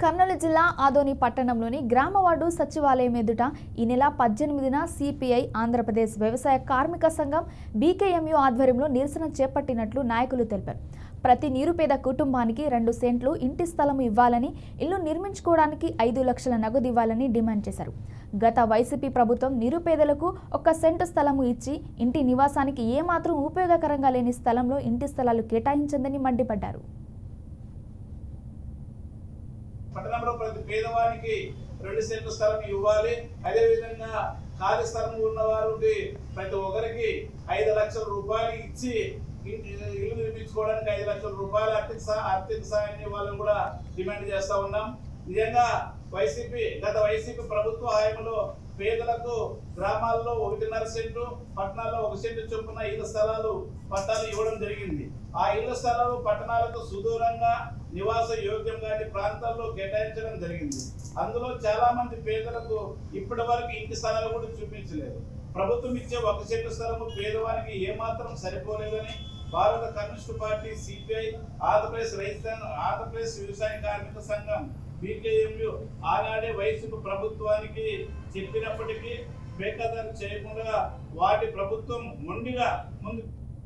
కర్నూలు జిల్లా ఆదోని పట్టణంలోని గ్రామ వార్డు సచివాలయం ఎదుట ఈ నెల 18న సిపిఐ ఆంధ్రప్రదేశ్ వ్యవసాయ కార్మిక సంఘం బీకేఎంయు ఆధ్వర్యంలో నిరసన చేపట్టినట్లు నాయకులు తెలిపారు. ప్రతి నిరుపేద కుటుంబానికి 2 సెంట్లు ఇంటి స్థలం ఇవ్వాలని, ఇల్లు నిర్మించుకోవడానికి 5 లక్షల నగదు ఇవ్వాలని డిమాండ్ చేశారు. గత వైసీపీ ప్రభుత్వం నిరుపేదలకు 1 సెంటు స్థలము ఇచ్చి ఇంటి నివాసానికి ఏమాత్రం ఉపయోగకరంగా లేని స్థలంలో ఇంటి స్థలాలు కేటాయించిందని మండిపడ్డారు. పట్టణంలో ప్రతి పేదవానికి 2 సెంట్ల స్థలం ఇవ్వాలి. అదేవిధంగా ఖాళీ స్థలం ఉన్నవారికి ప్రతి ఒక్కరికి 5 లక్షల రూపాయలు ఇచ్చి ఇల్లు నిర్మించుకోవడానికి 5 లక్షల రూపాయల ఆర్థిక సాయాన్ని ఇవ్వాలని కూడా డిమాండ్ చేస్తూ ఉన్నాం. నిజంగా గత వైసీపీ ప్రభుత్వ హయాంలో పేదలకు గ్రామాల్లో 1.5 సెంటు, పట్టణాల్లో 1 సెంటు చొప్పున ఇళ్ల స్థలాలు పట్టాలు ఇవ్వడం జరిగింది. ఆ ఇళ్ల స్థలాలు పట్టణాలకు సుదూరంగా నివాస యోగ్యం కాని ప్రాంతాల్లో కేటాయించడం జరిగింది. అందులో చాలా మంది పేదలకు ఇప్పటి వరకు ఇంటి స్థలాలు కూడా చూపించలేదు. ప్రభుత్వం ఇచ్చే 1 సెంటు స్థలము పేదవానికి ఏమాత్రం సరిపోలేదని భారత కమ్యూనిస్టు పార్టీ సిపిఐ ఆంధ్రప్రదేశ్ వ్యవసాయ కార్మిక సంఘం బీకేఎంయు ఆనాడే వైసీపీ ప్రభుత్వానికి చెప్పినప్పటికీ బేఖాతరు చేయకుండా వాటి ప్రభుత్వం మొండిగా ముందు